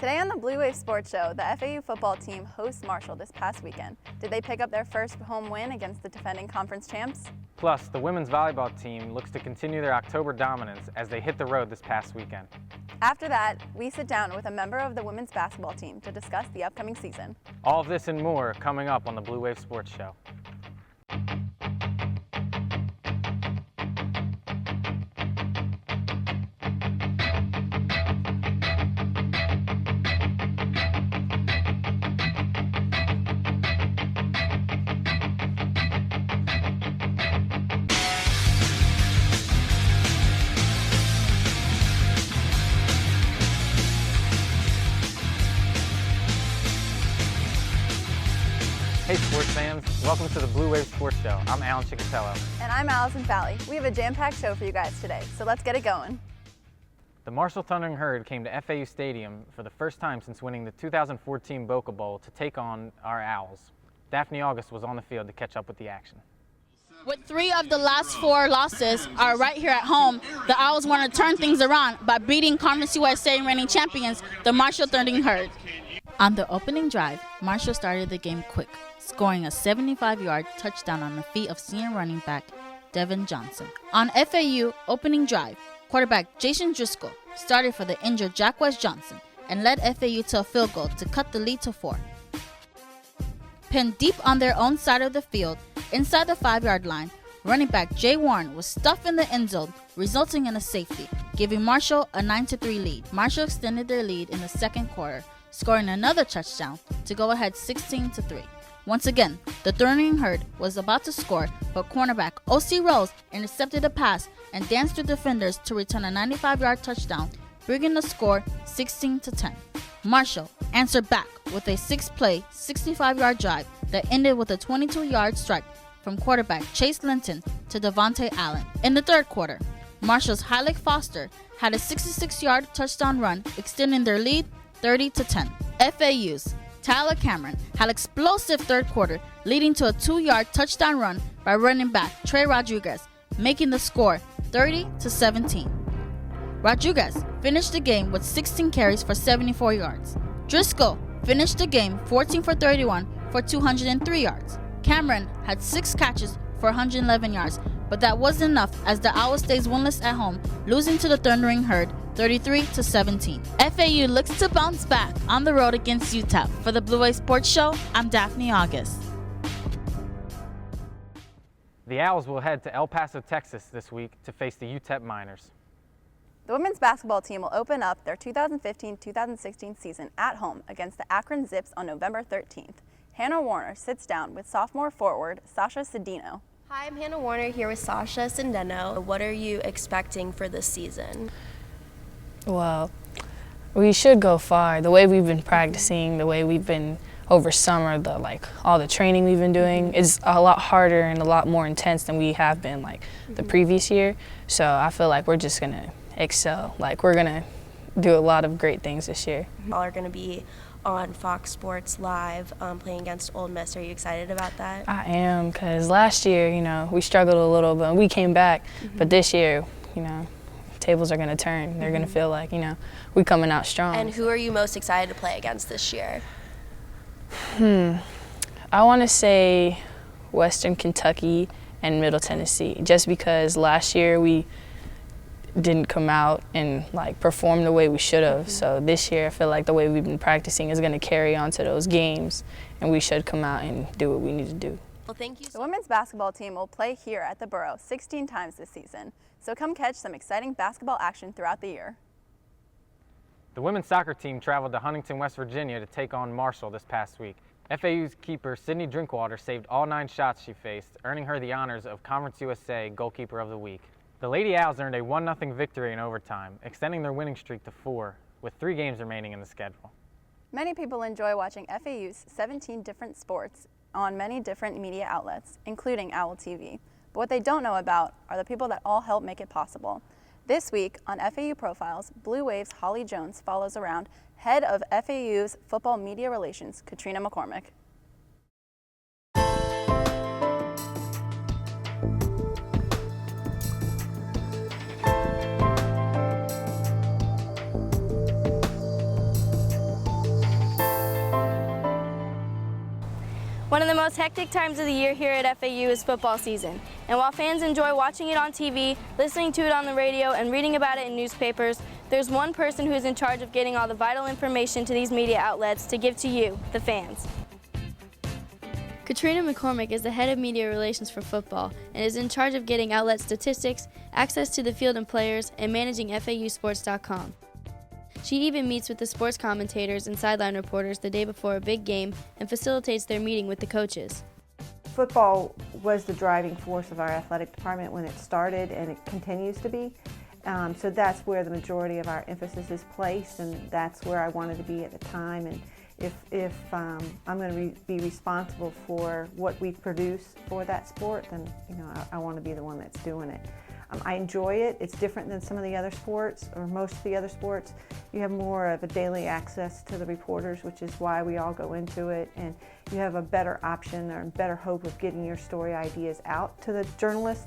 Today on the Blue Wave Sports Show, the FAU football team hosts Marshall this past weekend. Did they pick up their first home win against the defending conference champs? Plus, the women's volleyball team looks to continue their October dominance as they hit the road this past weekend. After that, we sit down with a member of the women's basketball team to discuss the upcoming season. All of this and more coming up on the Blue Wave Sports Show. Hey sports fans, welcome to the Blue Wave Sports Show. I'm Alan Chicatello. And I'm Allison Falley. We have a jam-packed show for you guys today, so let's get it going. The Marshall Thundering Herd came to FAU Stadium for the first time since winning the 2014 Boca Bowl to take on our Owls. Daphne August was on the field to catch up with the action. With 3 of the last 4 losses are right here at home, the Owls want to turn things around by beating Conference USA reigning champions, the Marshall Thundering Herd. On the opening drive, Marshall started the game quick, scoring a 75-yard touchdown on the feet of senior running back Devin Johnson. On FAU opening drive, quarterback Jason Driscoll started for the injured Jack West Johnson and led FAU to a field goal to cut the lead to 4. Pinned deep on their own side of the field, inside the 5-yard line, running back Jay Warren was stuffed in the end zone, resulting in a safety, giving Marshall a 9-3 lead. Marshall extended their lead in the second quarter, scoring another touchdown to go ahead 16-3. Once again, the Thundering Herd was about to score, but cornerback O.C. Rose intercepted a pass and danced through defenders to return a 95-yard touchdown, bringing the score 16-10. Marshall answered back with a 6-play, 65-yard drive that ended with a 22-yard strike from quarterback Chase Linton to Devontae Allen. In the third quarter, Marshall's Hylick Foster had a 66-yard touchdown run, extending their lead 30-10. FAU's Tyler Cameron had an explosive third quarter, leading to a 2-yard touchdown run by running back Trey Rodriguez, making the score 30-17. Rodriguez finished the game with 16 carries for 74 yards. Driscoll finished the game 14 for 31 for 203 yards. Cameron had 6 catches for 111 yards, but that wasn't enough as the Owls stays winless at home, losing to the Thundering Herd 33-17. FAU looks to bounce back on the road against UTEP. For the Blue Wave Sports Show, I'm Daphne August. The Owls will head to El Paso, Texas this week to face the UTEP Miners. The women's basketball team will open up their 2015-2016 season at home against the Akron Zips on November 13th. Hannah Warner sits down with sophomore forward Sasha Cedino. Hi, I'm Hannah Warner here with Sasha Cedino. What are you expecting for this season? Well, we should go far. The way we've been practicing, the way we've been over summer, all the training we've been doing is a lot harder and a lot more intense than we have been the previous year. So I feel like we're just gonna excel. We're gonna do a lot of great things this year. Y'all are gonna be on Fox Sports Live playing against Ole Miss. Are you excited about that? I am, because last year, we struggled a little, but we came back. But this year, tables are going to turn. They're going to feel like, we're coming out strong. And who are you most excited to play against this year? I want to say Western Kentucky and Middle Tennessee, just because last year we didn't come out and perform the way we should have. So this year I feel like the way we've been practicing is going to carry on to those games, and we should come out and do what we need to do. Well, thank you. The women's basketball team will play here at the Borough 16 times this season, so come catch some exciting basketball action throughout the year. The women's soccer team traveled to Huntington, West Virginia to take on Marshall this past week. FAU's keeper Sydney Drinkwater saved all 9 shots she faced, earning her the honors of Conference USA Goalkeeper of the Week. The Lady Owls earned a 1-0 victory in overtime, extending their winning streak to 4, with 3 games remaining in the schedule. Many people enjoy watching FAU's 17 different sports on many different media outlets, including Owl TV. But what they don't know about are the people that all help make it possible. This week on FAU Profiles, Blue Wave's Holly Jones follows around head of FAU's football media relations, Katrina McCormick. One of the most hectic times of the year here at FAU is football season. And while fans enjoy watching it on TV, listening to it on the radio, and reading about it in newspapers, there's one person who is in charge of getting all the vital information to these media outlets to give to you, the fans. Katrina McCormick is the head of media relations for football and is in charge of getting outlet statistics, access to the field and players, and managing FAUsports.com. She even meets with the sports commentators and sideline reporters the day before a big game and facilitates their meeting with the coaches. Football was the driving force of our athletic department when it started, and it continues to be. So that's where the majority of our emphasis is placed, and that's where I wanted to be at the time. And if I'm going to be responsible for what we produce for that sport, then I want to be the one that's doing it. I enjoy it. It's different than some of the other sports, or most of the other sports. You have more of a daily access to the reporters, which is why we all go into it, and you have a better option or better hope of getting your story ideas out to the journalist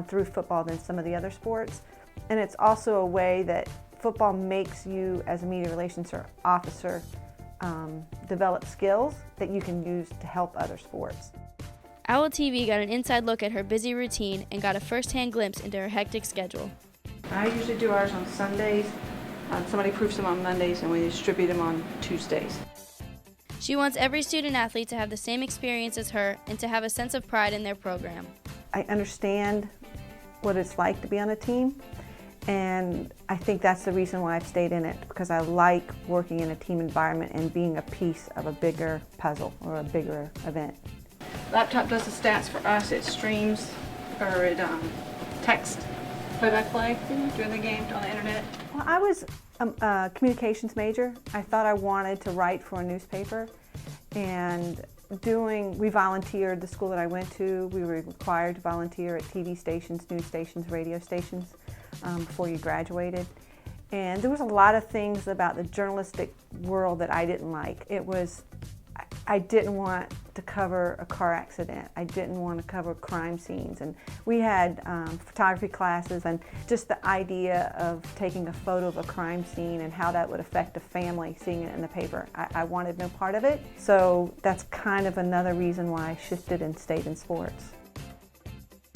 through football than some of the other sports. And it's also a way that football makes you, as a media relations officer, develop skills that you can use to help other sports. Owl TV got an inside look at her busy routine and got a first-hand glimpse into her hectic schedule. I usually do ours on Sundays. Somebody proofs them on Mondays, and we distribute them on Tuesdays. She wants every student-athlete to have the same experience as her and to have a sense of pride in their program. I understand what it's like to be on a team, and I think that's the reason why I've stayed in it, because I like working in a team environment and being a piece of a bigger puzzle or a bigger event. Laptop does the stats for us. It streams, or it texts play-by-play during the game on the internet. Well, I was a communications major. I thought I wanted to write for a newspaper, and we volunteered. The school that I went to, we were required to volunteer at TV stations, news stations, radio stations before you graduated. And there was a lot of things about the journalistic world that I didn't like. I didn't want to cover a car accident. I didn't want to cover crime scenes. And we had photography classes, and just the idea of taking a photo of a crime scene and how that would affect a family seeing it in the paper. I wanted no part of it. So that's kind of another reason why I shifted and stayed in sports.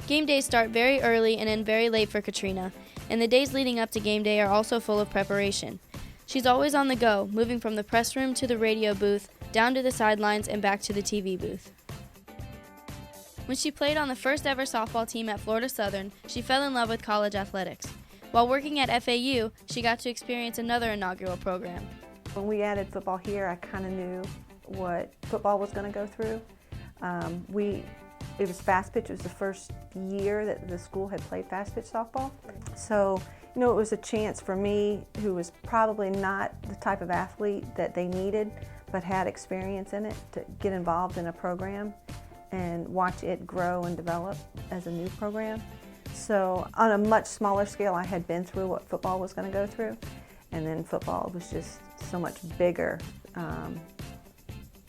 Game days start very early and end very late for Katrina, and the days leading up to game day are also full of preparation. She's always on the go, moving from the press room to the radio booth, down to the sidelines and back to the TV booth. When she played on the first ever softball team at Florida Southern, she fell in love with college athletics. While working at FAU, she got to experience another inaugural program. When we added football here, I kind of knew what football was going to go through. It was fast pitch. It was the first year that the school had played fast pitch softball. So, it was a chance for me, who was probably not the type of athlete that they needed, but had experience in it, to get involved in a program and watch it grow and develop as a new program. So on a much smaller scale, I had been through what football was going to go through, and then football was just so much bigger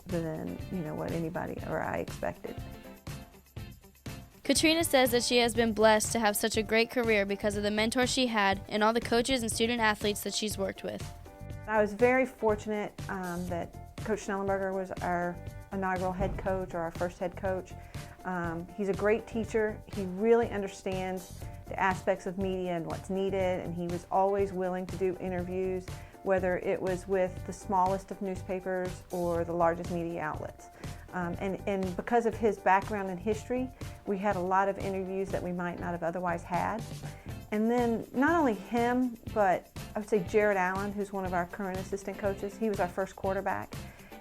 than what anybody or I expected. Katrina says that she has been blessed to have such a great career because of the mentors she had and all the coaches and student athletes that she's worked with. I was very fortunate that Coach Schnellenberger was our inaugural head coach, or our first head coach. He's a great teacher. He really understands the aspects of media and what's needed, and he was always willing to do interviews, whether it was with the smallest of newspapers or the largest media outlets. And because of his background and history, we had a lot of interviews that we might not have otherwise had. And then not only him, but I would say Jared Allen, who's one of our current assistant coaches. He was our first quarterback,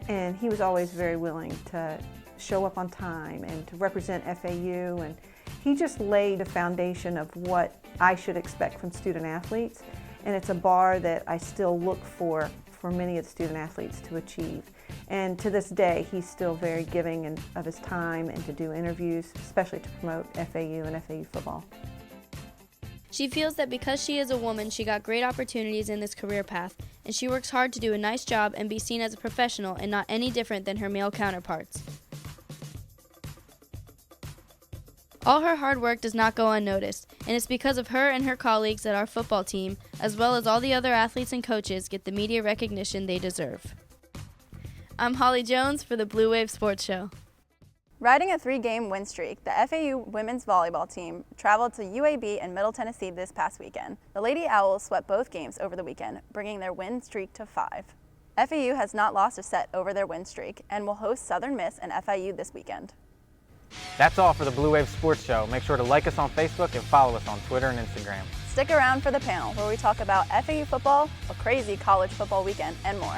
and he was always very willing to show up on time and to represent FAU, and he just laid a foundation of what I should expect from student athletes, and it's a bar that I still look for many of the student athletes to achieve. And to this day, he's still very giving of his time and to do interviews, especially to promote FAU and FAU football. She feels that because she is a woman, she got great opportunities in this career path, and she works hard to do a nice job and be seen as a professional and not any different than her male counterparts. All her hard work does not go unnoticed, and it's because of her and her colleagues that our football team, as well as all the other athletes and coaches, get the media recognition they deserve. I'm Holly Jones for the Blue Wave Sports Show. Riding a 3-game win streak, the FAU women's volleyball team traveled to UAB in Middle Tennessee this past weekend. The Lady Owls swept both games over the weekend, bringing their win streak to 5. FAU has not lost a set over their win streak and will host Southern Miss and FIU this weekend. That's all for the Blue Wave Sports Show. Make sure to like us on Facebook and follow us on Twitter and Instagram. Stick around for the panel where we talk about FAU football, a crazy college football weekend, and more.